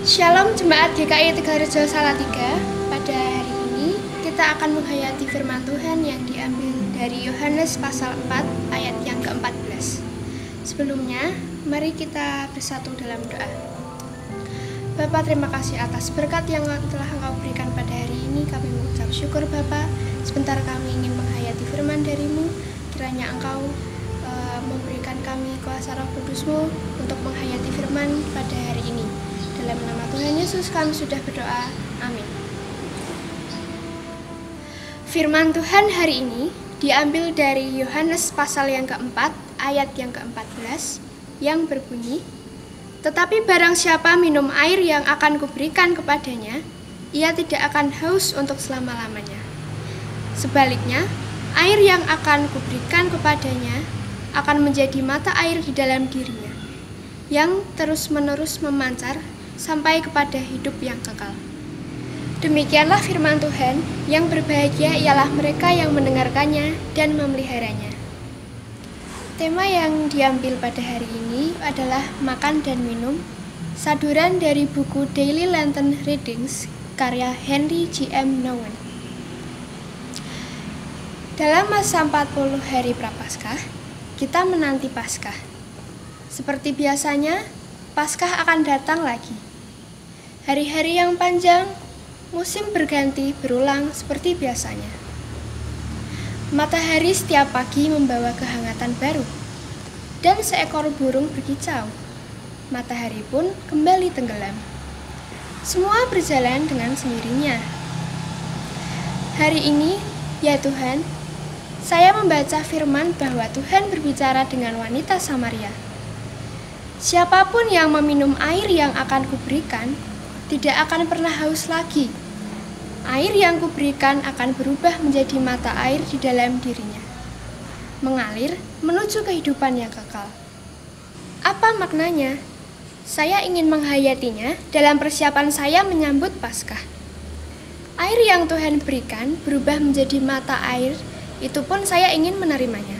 Shalom Jemaat GKI Tegalrejo Salatiga. Pada hari ini kita akan menghayati firman Tuhan yang diambil dari Yohanes pasal 4 ayat yang ke-14. Sebelumnya, mari kita bersatu dalam doa. Bapa, terima kasih atas berkat yang telah Engkau berikan pada hari ini. Kami mengucap syukur Bapa. Sebentar kami ingin menghayati firman dari-Mu. Kiranya Engkau memberikan kami kuasa Roh Kudus-Mu untuk menghayati firman pada hari ini. Dalam nama Tuhan Yesus kami sudah berdoa. Amin. Firman Tuhan hari ini diambil dari Yohanes pasal yang keempat, ayat yang ke-14, yang berbunyi, "Tetapi barang siapa minum air yang akan kuberikan kepadanya, ia tidak akan haus untuk selama-lamanya. Sebaliknya, air yang akan kuberikan kepadanya akan menjadi mata air di dalam dirinya, yang terus-menerus memancar sampai kepada hidup yang kekal." Demikianlah firman Tuhan, yang berbahagia ialah mereka yang mendengarkannya dan memeliharanya. Tema yang diambil pada hari ini adalah makan dan minum, saduran dari buku Daily Lenten Readings karya Henry J.M. Nouwen. Dalam masa 40 hari Prapaskah, kita menanti Paskah. Seperti biasanya, Paskah akan datang lagi. Hari-hari yang panjang, musim berganti berulang seperti biasanya. Matahari setiap pagi membawa kehangatan baru, dan seekor burung berkicau. Matahari pun kembali tenggelam. Semua berjalan dengan sendirinya. Hari ini, ya Tuhan, saya membaca firman bahwa Tuhan berbicara dengan wanita Samaria. Siapapun yang meminum air yang akan kuberikan, tidak akan pernah haus lagi. Air yang kuberikan akan berubah menjadi mata air di dalam dirinya, mengalir menuju kehidupan yang kekal. Apa maknanya? Saya ingin menghayatinya dalam persiapan saya menyambut Paskah. Air yang Tuhan berikan berubah menjadi mata air, itu pun saya ingin menerimanya,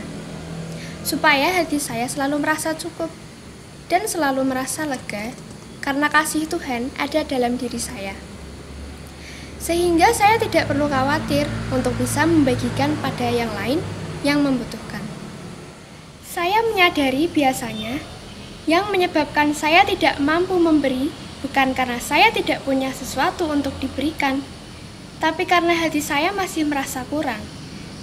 supaya hati saya selalu merasa cukup dan selalu merasa lega, karena kasih Tuhan ada dalam diri saya. Sehingga saya tidak perlu khawatir untuk bisa membagikan pada yang lain yang membutuhkan. Saya menyadari biasanya yang menyebabkan saya tidak mampu memberi bukan karena saya tidak punya sesuatu untuk diberikan, tapi karena hati saya masih merasa kurang.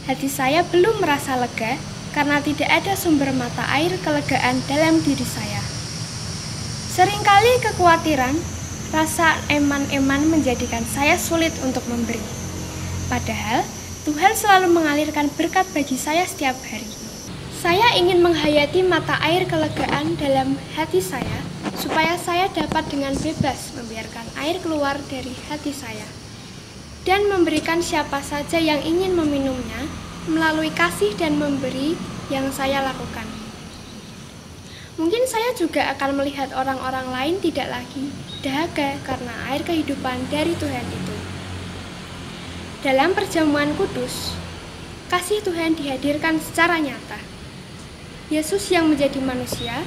Hati saya belum merasa lega karena tidak ada sumber mata air kelegaan dalam diri saya. Seringkali kekhawatiran, rasa eman-eman menjadikan saya sulit untuk memberi. Padahal, Tuhan selalu mengalirkan berkat bagi saya setiap hari. Saya ingin menghayati mata air kelegaan dalam hati saya, supaya saya dapat dengan bebas membiarkan air keluar dari hati saya, dan memberikan siapa saja yang ingin meminumnya melalui kasih dan memberi yang saya lakukan. Mungkin saya juga akan melihat orang-orang lain tidak lagi dahaga karena air kehidupan dari Tuhan itu. Dalam perjamuan kudus, kasih Tuhan dihadirkan secara nyata. Yesus yang menjadi manusia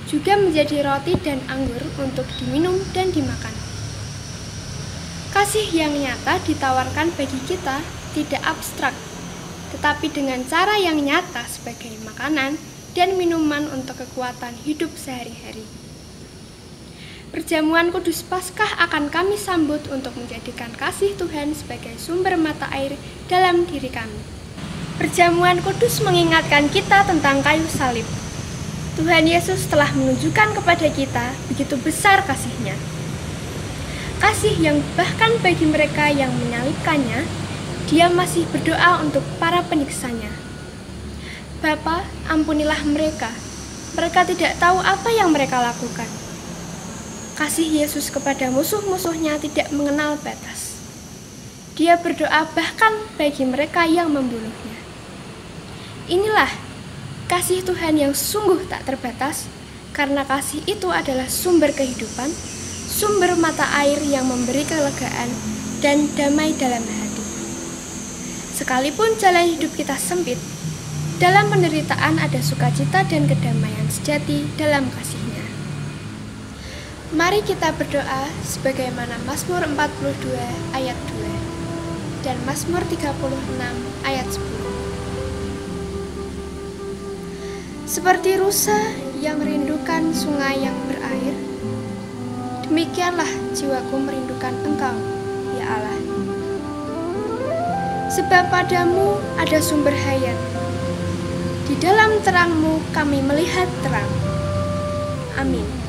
juga menjadi roti dan anggur untuk diminum dan dimakan. Kasih yang nyata ditawarkan bagi kita tidak abstrak, tetapi dengan cara yang nyata sebagai makanan dan minuman untuk kekuatan hidup sehari-hari. Perjamuan kudus Paskah akan kami sambut untuk menjadikan kasih Tuhan sebagai sumber mata air dalam diri kami. Perjamuan kudus mengingatkan kita tentang kayu salib. Tuhan Yesus telah menunjukkan kepada kita begitu besar kasih-Nya. Kasih yang bahkan bagi mereka yang menyalibkannya, Dia masih berdoa untuk para penyiksanya. Bapa, ampunilah mereka. Mereka tidak tahu apa yang mereka lakukan. Kasih Yesus kepada musuh-musuhnya tidak mengenal batas. Dia berdoa bahkan bagi mereka yang membunuhnya. Inilah kasih Tuhan yang sungguh tak terbatas, karena kasih itu adalah sumber kehidupan, sumber mata air yang memberi kelegaan dan damai dalam hati. Sekalipun jalan hidup kita sempit, dalam penderitaan ada sukacita dan kedamaian sejati dalam kasih-Nya. Mari kita berdoa sebagaimana Mazmur 42 ayat 2 dan Mazmur 36 ayat 10. Seperti rusa yang merindukan sungai yang berair, demikianlah jiwaku merindukan Engkau, ya Allah. Sebab padamu ada sumber hayat, di dalam terang-Mu kami melihat terang. Amin.